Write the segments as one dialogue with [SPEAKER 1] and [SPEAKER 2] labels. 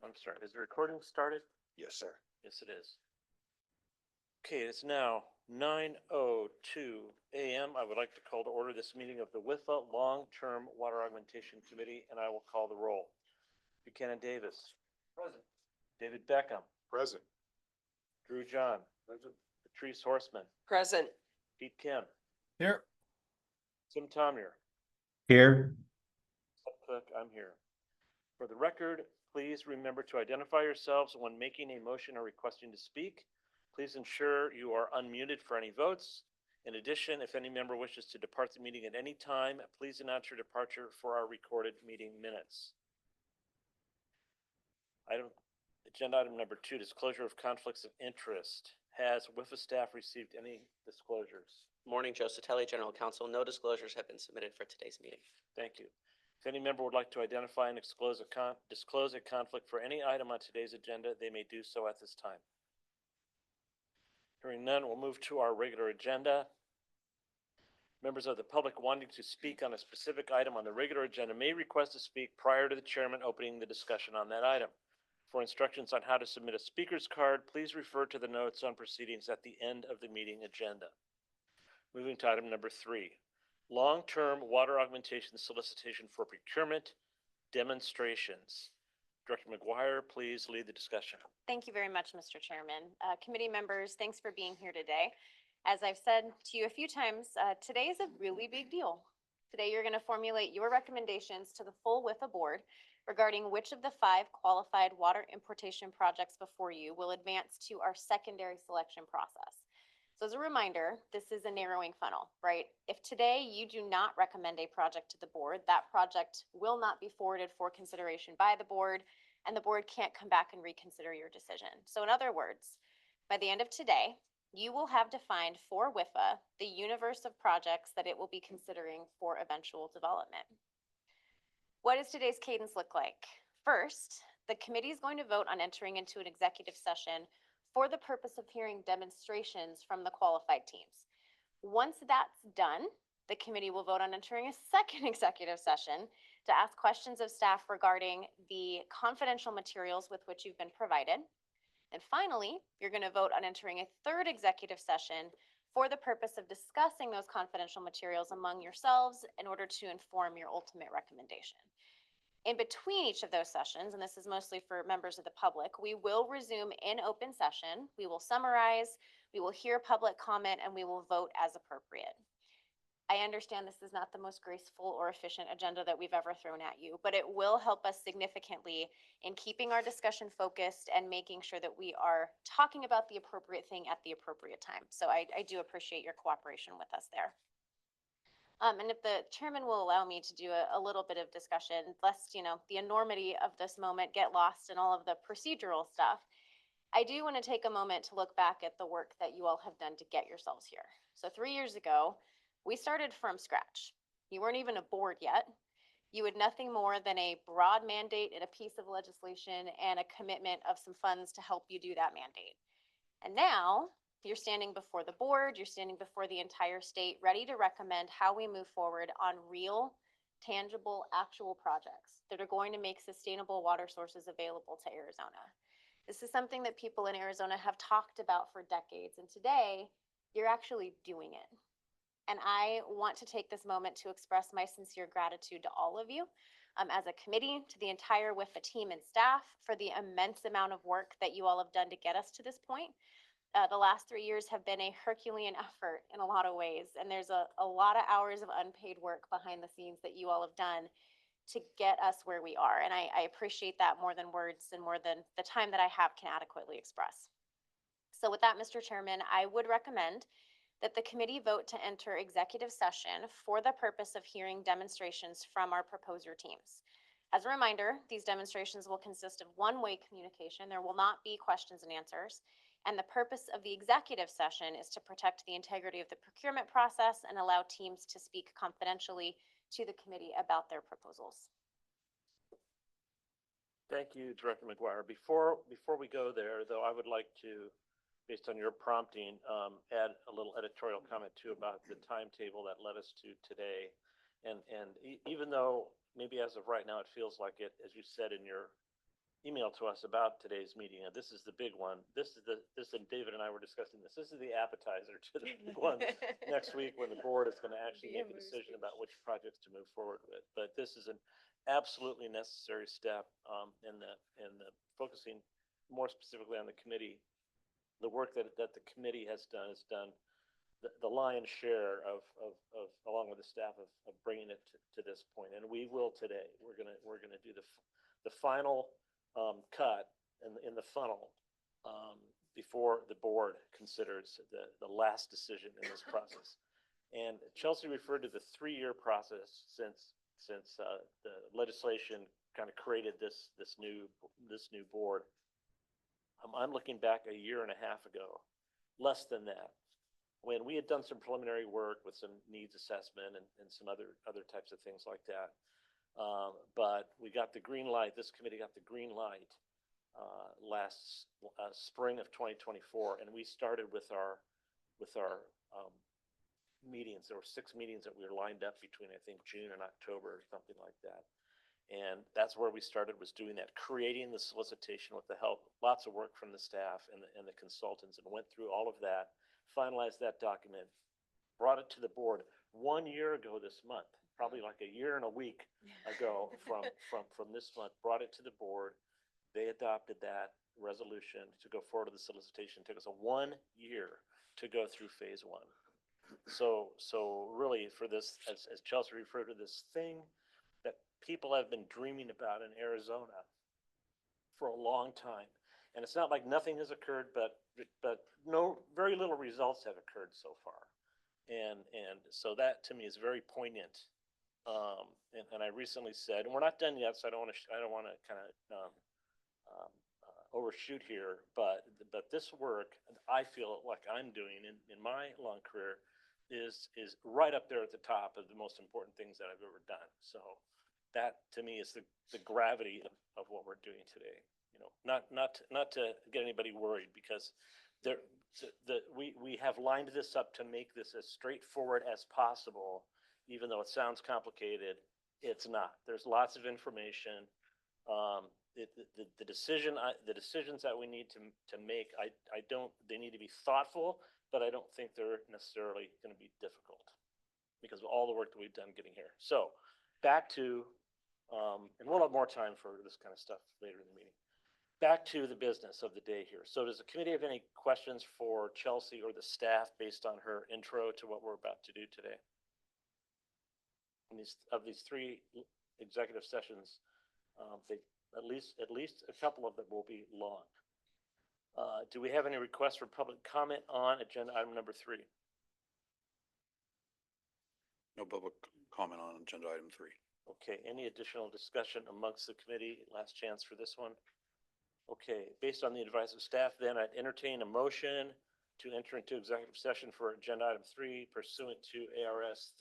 [SPEAKER 1] I'm sorry, is the recording started?
[SPEAKER 2] Yes, sir.
[SPEAKER 1] Yes, it is. Okay, it's now 9:02 a.m. I would like to call to order this meeting of the WIFA Long-Term Water Augmentation Committee, and I will call the roll. Buchanan Davis. Present. David Beckham.
[SPEAKER 2] Present.
[SPEAKER 1] Drew John.
[SPEAKER 2] Present.
[SPEAKER 1] Patrice Horseman.
[SPEAKER 3] Present.
[SPEAKER 1] Pete Kim.
[SPEAKER 4] Here.
[SPEAKER 1] Tim Tomier.
[SPEAKER 4] Here.
[SPEAKER 1] Cook, I'm here. For the record, please remember to identify yourselves when making a motion or requesting to speak. Please ensure you are unmuted for any votes. In addition, if any member wishes to depart the meeting at any time, please announce your departure for our recorded meeting minutes. Agenda item number 2, disclosure of conflicts of interest. Has WIFA staff received any disclosures?
[SPEAKER 3] Morning, Joe Satelli, General Counsel. No disclosures have been submitted for today's meeting.
[SPEAKER 1] Thank you. If any member would like to identify and disclose a conflict for any item on today's agenda, they may do so at this time. Hearing none, we'll move to our regular agenda. Members of the public wanting to speak on a specific item on the regular agenda may request to speak prior to the chairman opening the discussion on that item. For instructions on how to submit a speaker's card, please refer to the notes on proceedings at the end of the meeting agenda. Moving to item number 3, long-term water augmentation solicitation for procurement demonstrations. Director McGuire, please lead the discussion.
[SPEAKER 5] Thank you very much, Mr. Chairman. Committee members, thanks for being here today. As I've said to you a few times, today is a really big deal. Today you're going to formulate your recommendations to the full WIFA board regarding which of the 5 qualified water importation projects before you will advance to our secondary selection process. So as a reminder, this is a narrowing funnel, right? If today you do not recommend a project to the board, that project will not be forwarded for consideration by the board, and the board can't come back and reconsider your decision. So in other words, by the end of today, you will have defined for WIFA the universe of projects that it will be considering for eventual development. What does today's cadence look like? First, the committee is going to vote on entering into an executive session for the purpose of hearing demonstrations from the qualified teams. Once that's done, the committee will vote on entering a second executive session to ask questions of staff regarding the confidential materials with which you've been provided. And finally, you're going to vote on entering a third executive session for the purpose of discussing those confidential materials among yourselves in order to inform your ultimate recommendation. In between each of those sessions, and this is mostly for members of the public, we will resume in open session. We will summarize, we will hear public comment, and we will vote as appropriate. I understand this is not the most graceful or efficient agenda that we've ever thrown at you, but it will help us significantly in keeping our discussion focused and making sure that we are talking about the appropriate thing at the appropriate time. So I do appreciate your cooperation with us there. And if the chairman will allow me to do a little bit of discussion, lest, the enormity of this moment get lost in all of the procedural stuff, I do want to take a moment to look back at the work that you all have done to get yourselves here. So 3 years ago, we started from scratch. You weren't even a board yet. You had nothing more than a broad mandate and a piece of legislation and a commitment of some funds to help you do that mandate. And now you're standing before the board, you're standing before the entire state, ready to recommend how we move forward on real, tangible, actual projects that are going to make sustainable water sources available to Arizona. This is something that people in Arizona have talked about for decades, and today you're actually doing it. And I want to take this moment to express my sincere gratitude to all of you as a committee, to the entire WIFA team and staff for the immense amount of work that you all have done to get us to this point. The last 3 years have been a Herculean effort in a lot of ways, and there's a lot of hours of unpaid work behind the scenes that you all have done to get us where we are. And I appreciate that more than words and more than the time that I have can adequately express. So with that, Mr. Chairman, I would recommend that the committee vote to enter executive session for the purpose of hearing demonstrations from our proposer teams. As a reminder, these demonstrations will consist of one-way communication. There will not be questions and answers. And the purpose of the executive session is to protect the integrity of the procurement process and allow teams to speak confidentially to the committee about their proposals.
[SPEAKER 1] Thank you, Director McGuire. Before we go there, though, I would like to, based on your prompting, add a little editorial comment too about the timetable that led us to today. And even though maybe as of right now it feels like it, as you said in your emailed to us about today's meeting. This is the big one. And David and I were discussing this. This is the appetizer to the big one next week when the board is going to actually make a decision about which projects to move forward with. But this is an absolutely necessary step in the focusing more specifically on the committee. The work that the committee has done the lion's share of along with the staff of bringing it to this point, and we will today. We're gonna do the final cut in the funnel before the board considers the last decision in this process. And Chelsea referred to the 3-year process since the legislation kind of created this new board. I'm looking back a year and a half ago, less than that, when we had done some preliminary work with some needs assessment and some other types of things like that. But we got the green light, this committee got the green light last spring of 2024, and we started with our meetings. There were 6 meetings that we were lined up between, I think, June and October or something like that. And that's where we started, was doing that, creating the solicitation with the help, lots of work from the staff and the consultants, and went through all of that, finalized that document, brought it to the board 1 year ago this month, probably like a year and a week ago from this month, brought it to the board. They adopted that resolution to go forward to the solicitation. It took us 1 year to go through phase 1. So really for this, as Chelsea referred to, this thing that people have been dreaming about in Arizona for a long time. And it's not like nothing has occurred, but very little results have occurred so far. And so that to me is very poignant. And I recently said, and we're not done yet, so I don't want to kind of overshoot here, but this work I feel like I'm doing in my long career is right up there at the top of the most important things that I've ever done. So that to me is the gravity of what we're doing today. You know, not to get anybody worried, because we have lined this up to make this as straightforward as possible. Even though it sounds complicated, it's not. There's lots of information. The decisions that we need to make, they need to be thoughtful, but I don't think they're necessarily going to be difficult because of all the work that we've done getting here. So back to, and we'll have more time for this kind of stuff later in the meeting. Back to the business of the day here. So does the committee have any questions for Chelsea or the staff based on her intro to what we're about to do today? And of these 3 executive sessions, at least a couple of them will be long. Do we have any requests for public comment on agenda item number 3?
[SPEAKER 2] No public comment on agenda item 3.
[SPEAKER 1] Okay, any additional discussion amongst the committee? Last chance for this one. Okay, based on the advice of staff, then I'd entertain a motion to enter into executive session for agenda item 3 pursuant to ARS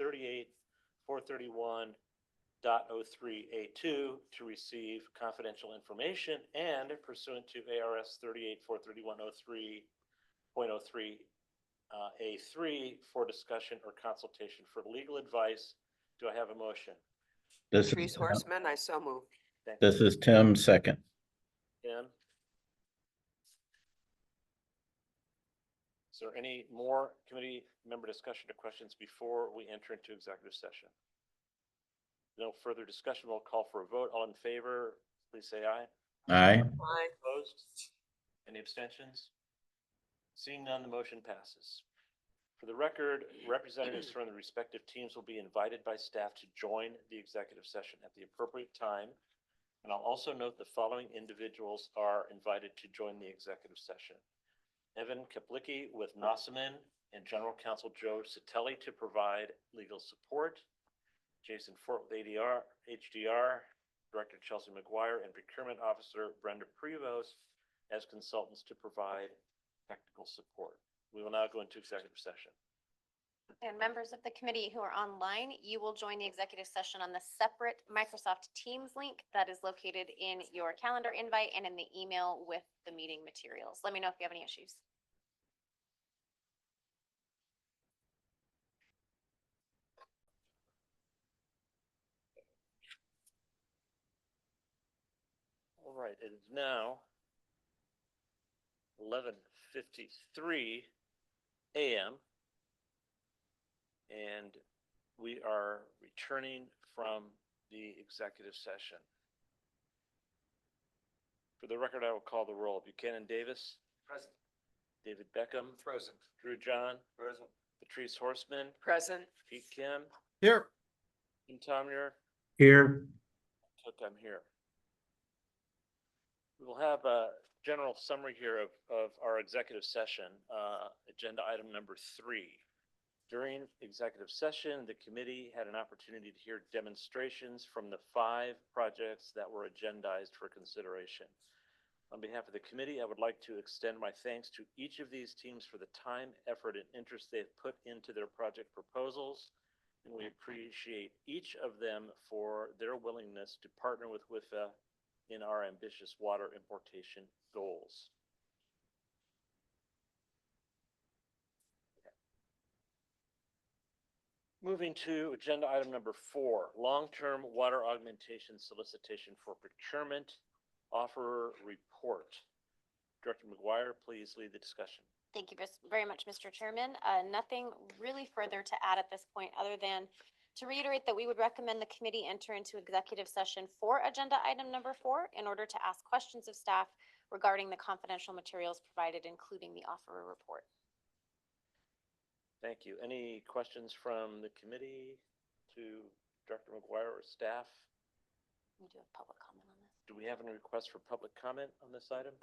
[SPEAKER 1] 38-431.03A2 to receive confidential information, and pursuant to ARS 38-431.03.03A3 for discussion or consultation for legal advice. Do I have a motion?
[SPEAKER 6] Patrice Horseman, I so move.
[SPEAKER 4] This is Tim, second.
[SPEAKER 1] Tim? Is there any more committee member discussion or questions before we enter into executive session? No further discussion. We'll call for a vote. All in favor, please say aye.
[SPEAKER 4] Aye.
[SPEAKER 6] Aye.
[SPEAKER 1] Opposed? Any abstentions? Seeing none, the motion passes. For the record, representatives from the respective teams will be invited by staff to join the executive session at the appropriate time. And I'll also note the following individuals are invited to join the executive session. Evan Kaplicki with Nossaman and General Counsel Joe Satelli to provide legal support. Jason Fort with HDR, Director Chelsea McGuire, and Procurement Officer Brenda Prevost as consultants to provide technical support. We will now go into executive session.
[SPEAKER 5] And members of the committee who are online, you will join the executive session on the separate Microsoft Teams link that is located in your calendar invite and in the email with the meeting materials. Let me know if you have any issues.
[SPEAKER 1] All right, it is now 11:53 a.m. and we are returning from the executive session. For the record, I will call the roll. Buchanan Davis. Present. David Beckham. Present. Drew John. Present. Patrice Horseman.
[SPEAKER 6] Present.
[SPEAKER 1] Pete Kim.
[SPEAKER 4] Here.
[SPEAKER 1] Jim Tomier.
[SPEAKER 4] Here.
[SPEAKER 1] Cook, I'm here. We will have a general summary here of our executive session, agenda item number 3. During executive session, the committee had an opportunity to hear demonstrations from the 5 projects that were agendized for consideration. On behalf of the committee, I would like to extend my thanks to each of these teams for the time, effort, and interest they've put into their project proposals, and we appreciate each of them for their willingness to partner with WIFA in our ambitious water importation goals. Moving to agenda item number 4, long-term water augmentation solicitation for procurement offerer report. Director McGuire, please lead the discussion.
[SPEAKER 5] Thank you very much, Mr. Chairman. Nothing really further to add at this point, other than to reiterate that we would recommend the committee enter into executive session for agenda item number 4 in order to ask questions of staff regarding the confidential materials provided, including the offerer report.
[SPEAKER 1] Thank you. Any questions from the committee to Director McGuire or staff?
[SPEAKER 5] We do have public comment on this.
[SPEAKER 1] Do we have any requests for public comment on this item?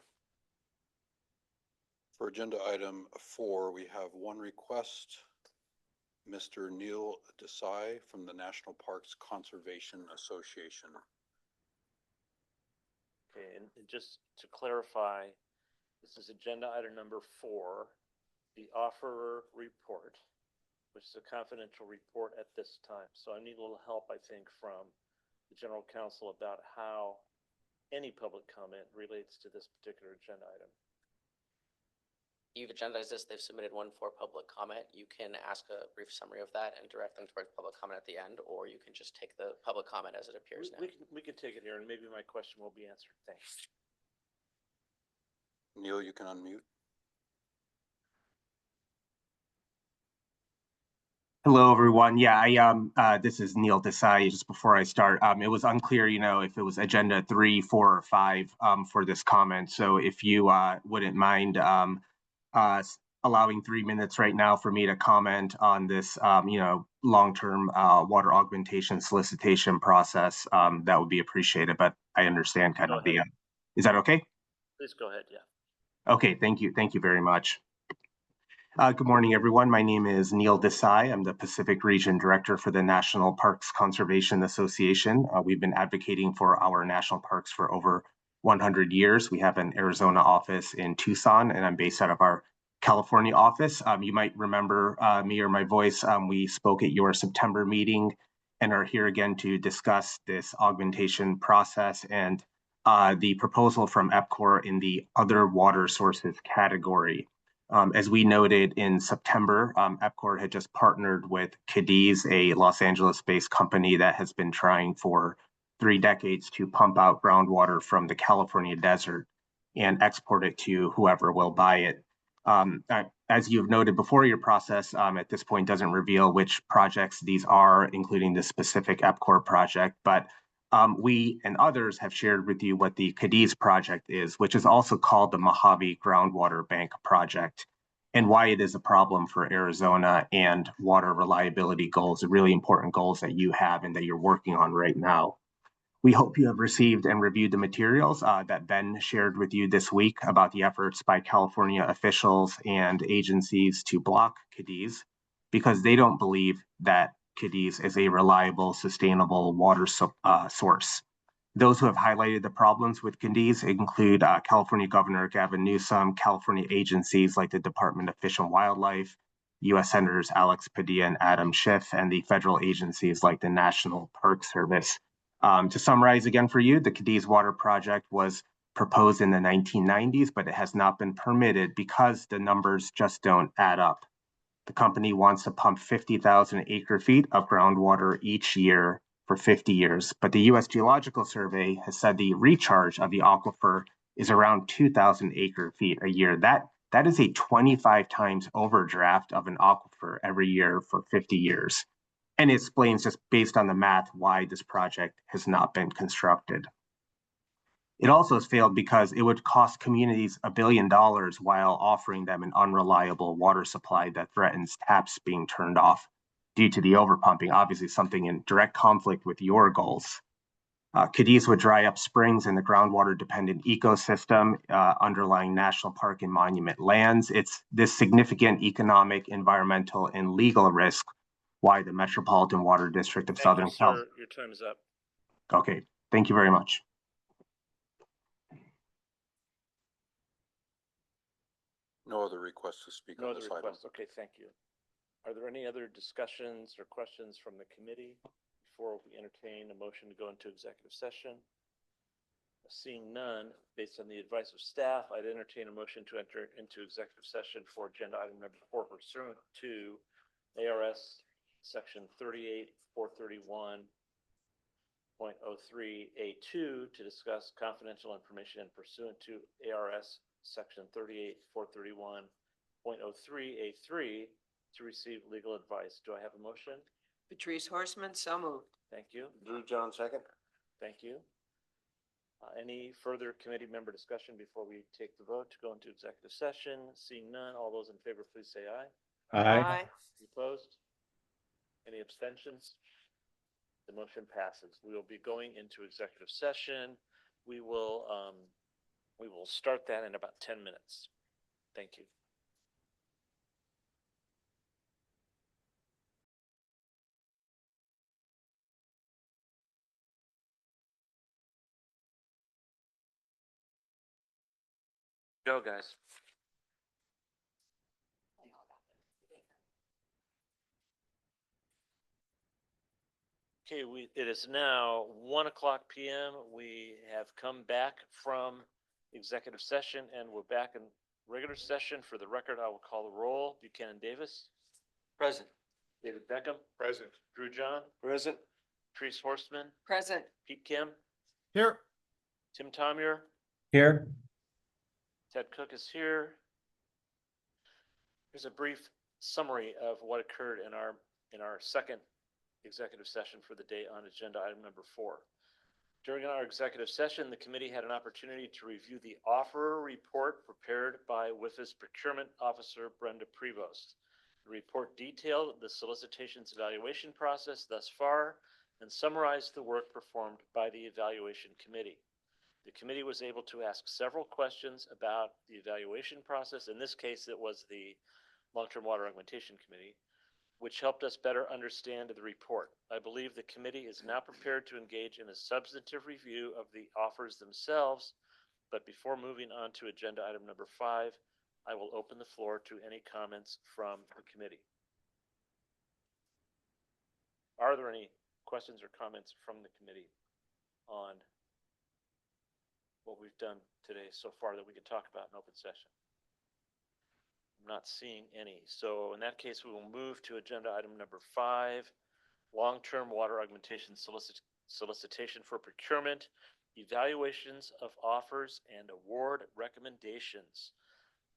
[SPEAKER 2] For agenda item 4, we have one request. Mr. Neil Desai from the National Parks Conservation Association.
[SPEAKER 1] Okay, and just to clarify, this is agenda item number 4, the offerer report, which is a confidential report at this time. So I need a little help, I think, from the general counsel about how any public comment relates to this particular agenda item.
[SPEAKER 3] You've agendized this, they've submitted one for public comment. You can ask a brief summary of that and direct them towards public comment at the end, or you can just take the public comment as it appears now.
[SPEAKER 1] We can take it here and maybe my question will be answered. Thanks.
[SPEAKER 2] Neil, you can unmute.
[SPEAKER 7] Hello, everyone. Yeah, this is Neil Desai. Just before I start, it was unclear, if it was agenda 3, 4, or 5 for this comment. So if you wouldn't mind allowing 3 minutes right now for me to comment on this, long-term water augmentation solicitation process, that would be appreciated. But I understand kind of the. Is that okay?
[SPEAKER 1] Please go ahead. Yeah.
[SPEAKER 7] Okay. Thank you. Thank you very much. Good morning, everyone. My name is Neil Desai. I'm the Pacific Region Director for the National Parks Conservation Association. We've been advocating for our national parks for over 100 years. We have an Arizona office in Tucson, and I'm based out of our California office. You might remember me or my voice. We spoke at your September meeting and are here again to discuss this augmentation process and the proposal from EPCOR in the other water sources category. As we noted in September, EPCOR had just partnered with Cadiz, a Los Angeles-based company that has been trying for 3 decades to pump out groundwater from the California desert and export it to whoever will buy it. As you've noted before, your process at this point doesn't reveal which projects these are, including the specific EPCOR project, but we and others have shared with you what the Cadiz project is, which is also called the Mojave Groundwater Bank Project, and why it is a problem for Arizona and water reliability goals, really important goals that you have and that you're working on right now. We hope you have received and reviewed the materials that Ben shared with you this week about the efforts by California officials and agencies to block Cadiz because they don't believe that Cadiz is a reliable, sustainable water source. Those who have highlighted the problems with Cadiz include California Governor Gavin Newsom, California agencies like the Department of Fish and Wildlife, U.S. Senators Alex Padilla and Adam Schiff, and the federal agencies like the National Park Service. To summarize again for you, the Cadiz Water Project was proposed in the 1990s, but it has not been permitted because the numbers just don't add up. The company wants to pump 50,000 acre feet of groundwater each year for 50 years, but the U.S. Geological Survey has said the recharge of the aquifer is around 2,000 acre feet a year. That is a 25 times overdraft of an aquifer every year for 50 years. And it explains, just based on the math, why this project has not been constructed. It also has failed because it would cost communities $1 billion while offering them an unreliable water supply that threatens taps being turned off due to the overpumping, obviously something in direct conflict with your goals. Cadiz would dry up springs in the groundwater-dependent ecosystem underlying national park and monument lands. It's this significant economic, environmental, and legal risk why the Metropolitan Water District of
[SPEAKER 1] Thank
[SPEAKER 7] Southern
[SPEAKER 1] you,
[SPEAKER 7] California.
[SPEAKER 1] sir. Your time is up.
[SPEAKER 7] Okay, thank you very much.
[SPEAKER 2] No other requests to speak
[SPEAKER 1] No
[SPEAKER 2] on
[SPEAKER 1] other
[SPEAKER 2] this item.
[SPEAKER 1] requests. Okay, thank you. Are there any other discussions or questions from the committee before we entertain a motion to go into executive session? Seeing none, based on the advice of staff, I'd entertain a motion to enter into executive session for agenda item number 4 pursuant to ARS section 38-431.03A2 to discuss confidential information and pursuant to ARS section 38-431.03A3 to receive legal advice. Do I have a motion?
[SPEAKER 6] Patrice Horseman, so moved.
[SPEAKER 1] Thank you.
[SPEAKER 8] Drew John, second.
[SPEAKER 1] Thank you. Any further committee member discussion before we take the vote to go into executive session? Seeing none, all those in favor, please say aye.
[SPEAKER 4] Aye.
[SPEAKER 1] Any opposed? Any abstentions? The motion passes. We will be going into executive session. We will start that in about 10 minutes. Thank you. Go, guys. Okay, it is now 1:00 PM. We have come back from executive session and we're back in regular session. For the record, I will call the roll. Buchanan Davis,
[SPEAKER 8] Present.
[SPEAKER 1] David Beckham,
[SPEAKER 8] Present.
[SPEAKER 1] Drew John,
[SPEAKER 8] Present.
[SPEAKER 1] Patrice Horstman,
[SPEAKER 6] Present.
[SPEAKER 1] Pete Kim,
[SPEAKER 8] Here.
[SPEAKER 1] Tim Tomier,
[SPEAKER 4] Here.
[SPEAKER 1] Ted Cook is here. Here's a brief summary of what occurred in our second executive session for the day on agenda item number 4. During our executive session, the committee had an opportunity to review the offer report prepared by WIFA's procurement officer, Brenda Prevost. The report detailed the solicitation's evaluation process thus far and summarized the work performed by the evaluation committee. The committee was able to ask several questions about the evaluation process. In this case, it was the Long-Term Water Augmentation Committee, which helped us better understand the report. I believe the committee is now prepared to engage in a substantive review of the offers themselves, but before moving on to agenda item number 5, I will open the floor to any comments from the committee. Are there any questions or comments from the committee on what we've done today so far that we could talk about in open session? I'm not seeing any. So in that case, we will move to agenda item number 5, long-term water augmentation solicitation for procurement, evaluations of offers and award recommendations.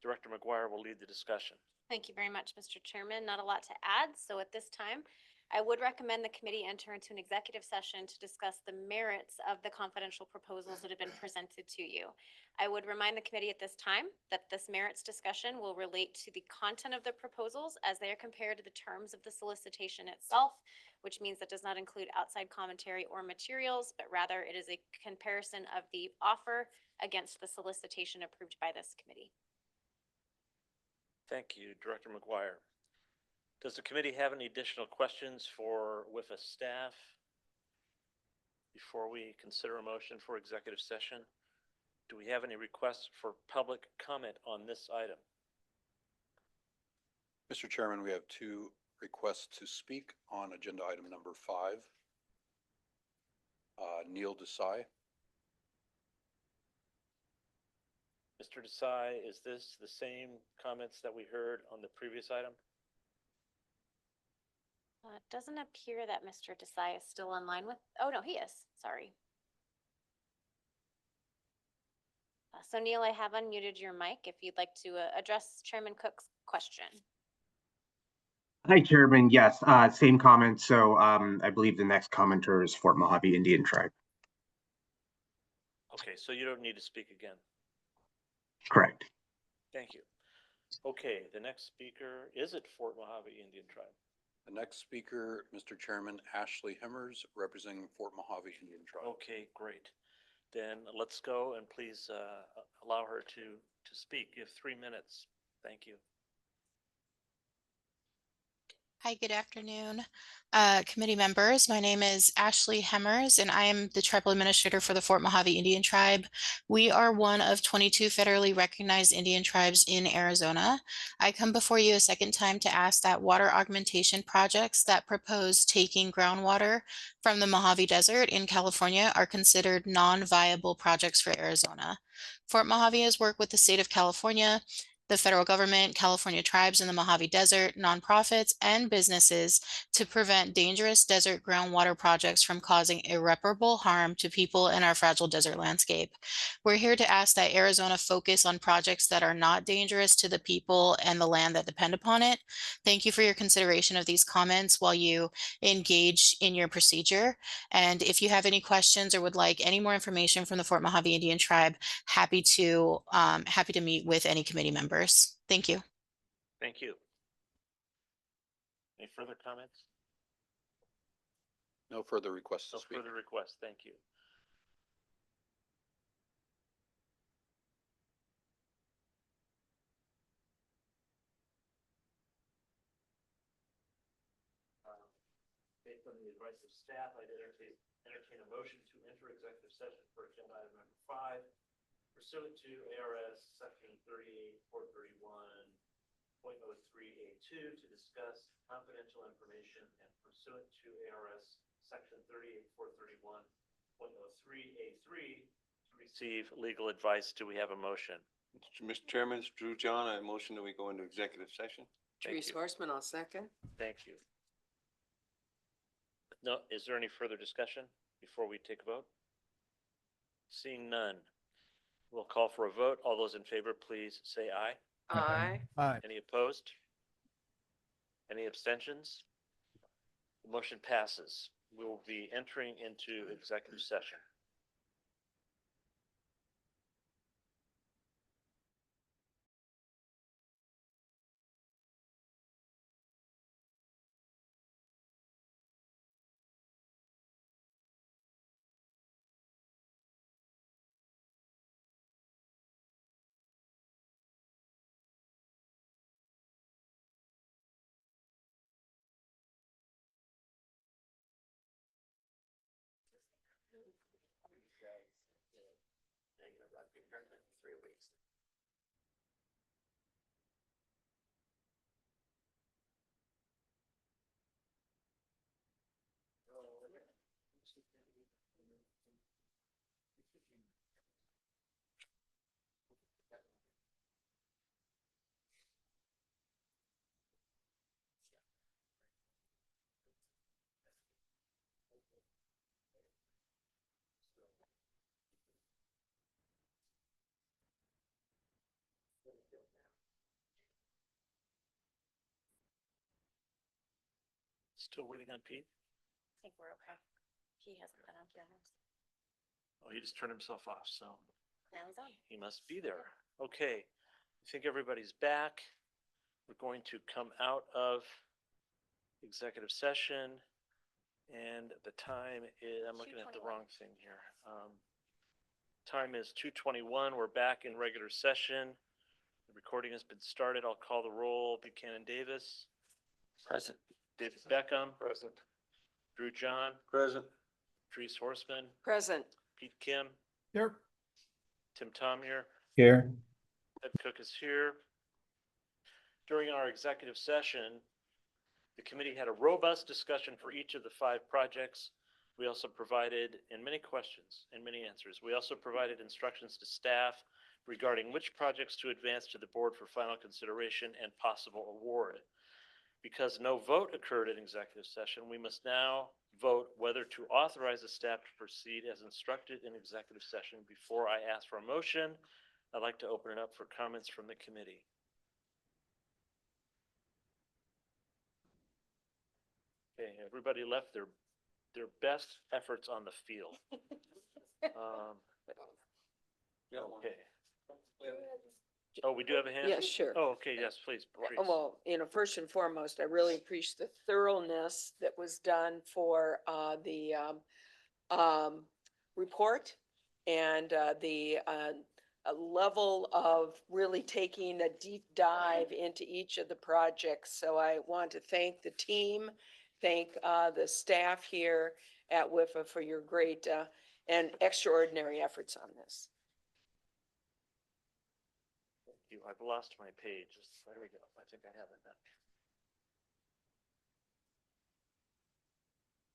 [SPEAKER 1] Director McGuire will lead the discussion.
[SPEAKER 5] Thank you very much, Mr. Chairman. Not a lot to add. So at this time, I would recommend the committee enter into an executive session to discuss the merits of the confidential proposals that have been presented to you. I would remind the committee at this time that this merits discussion will relate to the content of the proposals as they are compared to the terms of the solicitation itself, which means that does not include outside commentary or materials, but rather it is a comparison of the offer against the solicitation approved by this committee.
[SPEAKER 1] Thank you, Director McGuire. Does the committee have any additional questions for WIFA staff before we consider a motion for executive session? Do we have any requests for public comment on this item?
[SPEAKER 2] Mr. Chairman, we have 2 requests to speak on agenda item number 5. Neil Desai.
[SPEAKER 1] Mr. Desai, is this the same comments that we heard on the previous item?
[SPEAKER 5] It doesn't appear that Mr. Desai is still online with, oh, no, he is, sorry. So Neil, I have unmuted your mic if you'd like to address Chairman Cook's question.
[SPEAKER 7] Hi, Chairman. Yes, same comment. So I believe the next commenter is Fort Mojave Indian Tribe.
[SPEAKER 1] Okay, so you don't need to speak again.
[SPEAKER 7] Correct.
[SPEAKER 1] Thank you. Okay, the next speaker is at Fort Mojave Indian Tribe.
[SPEAKER 2] The next speaker, Mr. Chairman, Ashley Hemmers, representing Fort Mojave Indian Tribe.
[SPEAKER 1] Okay, great. Then let's go and please allow her to speak. You have 3 minutes. Thank you.
[SPEAKER 9] Hi, good afternoon, committee members. My name is Ashley Hemmers, and I am the tribal administrator for the Fort Mojave Indian Tribe. We are one of 22 federally recognized Indian tribes in Arizona. I come before you a second time to ask that water augmentation projects that propose taking groundwater from the Mojave Desert in California are considered non-viable projects for Arizona. Fort Mojave has worked with the state of California, the federal government, California tribes in the Mojave Desert, nonprofits, and businesses to prevent dangerous desert groundwater projects from causing irreparable harm to people in our fragile desert landscape. We're here to ask that Arizona focus on projects that are not dangerous to the people and the land that depend upon it. Thank you for your consideration of these comments while you engage in your procedure. And if you have any questions or would like any more information from the Fort Mojave Indian Tribe, happy to meet with any committee members. Thank you.
[SPEAKER 1] Thank you. Any further comments?
[SPEAKER 2] No further requests to
[SPEAKER 1] No
[SPEAKER 2] speak.
[SPEAKER 1] further requests. Thank you. Based on the advice of staff, I'd entertain a motion to enter executive session for agenda item number 5 pursuant to ARS section 38.431.03A2 to discuss confidential information and pursuant to ARS section 38.431.03A3 to receive legal advice. Do we have a motion?
[SPEAKER 8] Mr. Chairman, it's Drew John. I motion that we go into executive session.
[SPEAKER 1] Thank
[SPEAKER 6] Patrice
[SPEAKER 1] you.
[SPEAKER 6] Horseman, I'll second.
[SPEAKER 1] Thank you. No, is there any further discussion before we take a vote? Seeing none, we'll call for a vote. All those in favor, please say aye.
[SPEAKER 6] Aye.
[SPEAKER 8] Aye.
[SPEAKER 1] Any opposed? Any abstentions? The motion passes. We will be entering into executive session. Still waiting on Pete?
[SPEAKER 5] I think we're okay. He hasn't been on camera.
[SPEAKER 1] Oh, he just turned himself off, so
[SPEAKER 5] Now he's on.
[SPEAKER 1] he must be there. Okay, I think everybody's back. We're going to come out of executive session. And the time is, I'm looking at the
[SPEAKER 5] 2:21.
[SPEAKER 1] wrong thing here. Time is 2:21. We're back in regular session. The recording has been started. I'll call the roll. Buchanan Davis.
[SPEAKER 8] Present.
[SPEAKER 1] David Beckham.
[SPEAKER 8] Present.
[SPEAKER 1] Drew John.
[SPEAKER 8] Present.
[SPEAKER 1] Patrice Horseman.
[SPEAKER 6] Present.
[SPEAKER 1] Pete Kim.
[SPEAKER 8] Here.
[SPEAKER 1] Tim Tomier.
[SPEAKER 4] Here.
[SPEAKER 1] Ed Cook is here. During our executive session, the committee had a robust discussion for each of the 5 projects. We also provided, and many questions and many answers. We also provided instructions to staff regarding which projects to advance to the board for final consideration and possible award. Because no vote occurred in executive session, we must now vote whether to authorize the staff to proceed as instructed in executive session. Before I ask for a motion, I'd like to open it up for comments from the committee. Okay, everybody left their best efforts on the field. Okay. Oh, we do have a hand?
[SPEAKER 6] Yeah, sure.
[SPEAKER 1] Oh, okay, yes, please, Patrice.
[SPEAKER 6] Well, first and foremost, I really appreciate the thoroughness that was done for the report and the a level of really taking a deep dive into each of the projects. So I want to thank the team, thank the staff here at WIFA for your great and extraordinary efforts on this.
[SPEAKER 1] I've lost my page. There we go. I think I have it now.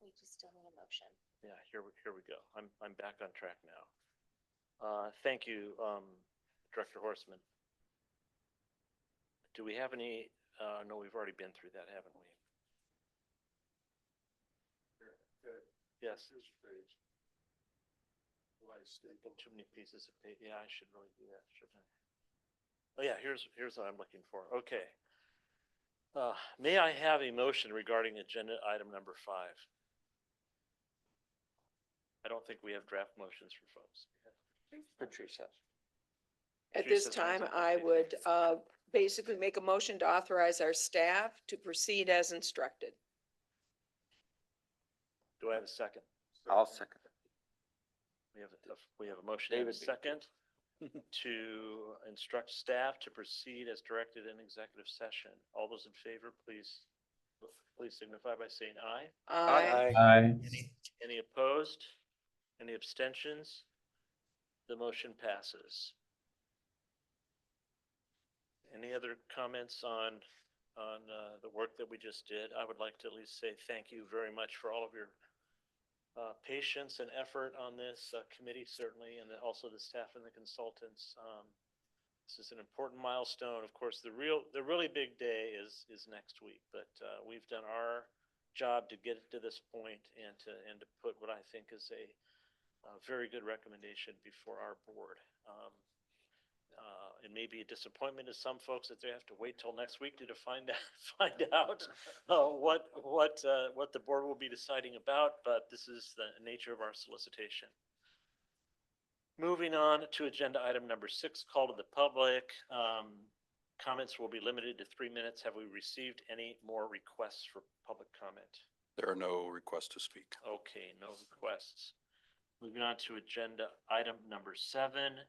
[SPEAKER 5] We just still need a motion.
[SPEAKER 1] Yeah, here we go. I'm back on track now. Thank you, Director Horstman. Do we have any, no, we've already been through that, haven't we? Yes. Too many pieces of paper. Yeah, I should really do that, shouldn't I? Oh yeah, here's what I'm looking for. Okay. May I have a motion regarding agenda item number 5? I don't think we have draft motions for folks.
[SPEAKER 8] Patrice has.
[SPEAKER 6] At this
[SPEAKER 1] Patrice has
[SPEAKER 6] time,
[SPEAKER 1] hands up.
[SPEAKER 6] I would basically make a motion to authorize our staff to proceed as instructed.
[SPEAKER 1] Do I have a second?
[SPEAKER 8] I'll second.
[SPEAKER 1] We have a motion and a
[SPEAKER 8] David.
[SPEAKER 1] second to instruct staff to proceed as directed in executive session. All those in favor, please signify by saying aye.
[SPEAKER 4] Aye.
[SPEAKER 1] Any opposed? Any abstentions? The motion passes. Any other comments on the work that we just did? I would like to at least say thank you very much for all of your patience and effort on this committee, certainly, and also the staff and the consultants. This is an important milestone. Of course, the really big day is next week, but we've done our job to get it to this point and to put what I think is a very good recommendation before our board. It may be a disappointment to some folks that they have to wait till next week to find out what the board will be deciding about, but this is the nature of our solicitation. Moving on to agenda item number 6, call to the public. Comments will be limited to 3 minutes. Have we received any more requests for public comment?
[SPEAKER 2] There are no requests to speak.
[SPEAKER 1] Okay, no requests. Moving on to agenda item number 7.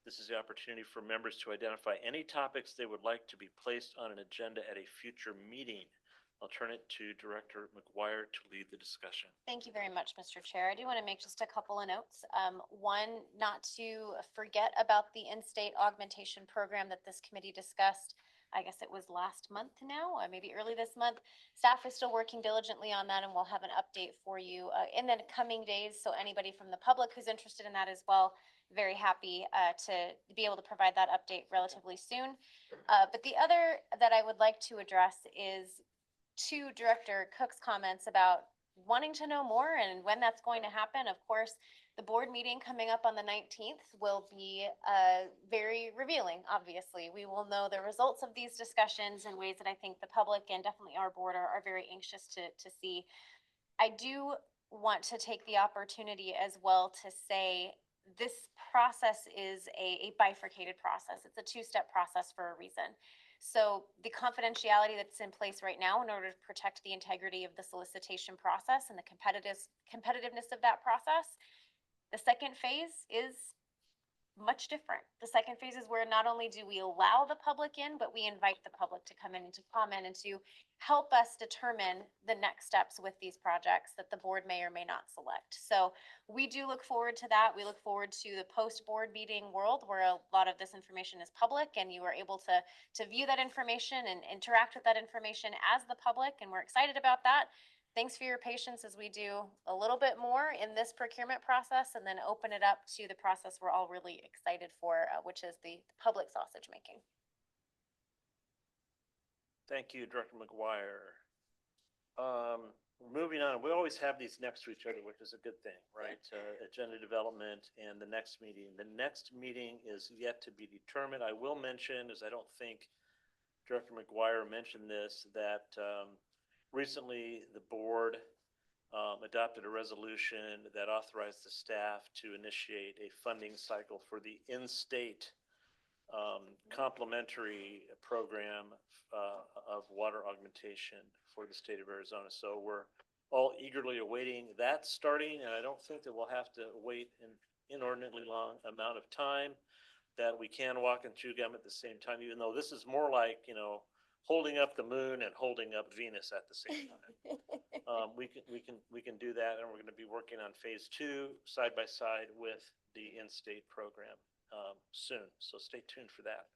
[SPEAKER 1] This is the opportunity for members to identify any topics they would like to be placed on an agenda at a future meeting. I'll turn it to Director McGuire to lead the discussion.
[SPEAKER 5] Thank you very much, Mr. Chair. I do want to make just a couple of notes. One, not to forget about the in-state augmentation program that this committee discussed. I guess it was last month now, or maybe early this month. Staff is still working diligently on that, and we'll have an update for you in the coming days. So anybody from the public who's interested in that as well, very happy to be able to provide that update relatively soon. But the other that I would like to address is to Director Cook's comments about wanting to know more and when that's going to happen. Of course, the board meeting coming up on the 19th will be very revealing, obviously. We will know the results of these discussions in ways that I think the public and definitely our board are very anxious to see. I do want to take the opportunity as well to say this process is a bifurcated process. It's a 2-step process for a reason. So the confidentiality that's in place right now in order to protect the integrity of the solicitation process and the competitiveness of that process. The second phase is much different. The second phase is where not only do we allow the public in, but we invite the public to come in and to comment and to help us determine the next steps with these projects that the board may or may not select. So we do look forward to that. We look forward to the post-board meeting world where a lot of this information is public and you are able to view that information and interact with that information as the public, and we're excited about that. Thanks for your patience as we do a little bit more in this procurement process and then open it up to the process we're all really excited for, which is the public sausage making.
[SPEAKER 1] Thank you, Director McGuire. Moving on, we always have these next to each other, which is a good thing, right? Agenda development and the next meeting. The next meeting is yet to be determined. I will mention, as I don't think Director McGuire mentioned this, that recently the board adopted a resolution that authorized the staff to initiate a funding cycle for the in-state complementary program of water augmentation for the state of Arizona. So we're all eagerly awaiting that starting, and I don't think that we'll have to wait an inordinately long amount of time, that we can walk and chew gum at the same time, even though this is more like, you know, holding up the moon and holding up Venus at the same time. We can do that, and we're going to be working on phase 2 side by side with the in-state program soon. So stay tuned for that.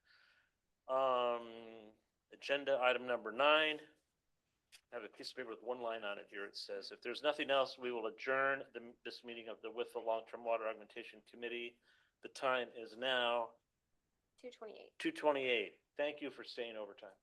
[SPEAKER 1] Agenda item number 9. I have a piece of paper with one line on it here. It says, if there's nothing else, we will adjourn this meeting of the WIFA Long-Term Water Augmentation Committee. The time is now
[SPEAKER 5] 2:28.
[SPEAKER 1] 2:28. Thank you for staying overtime.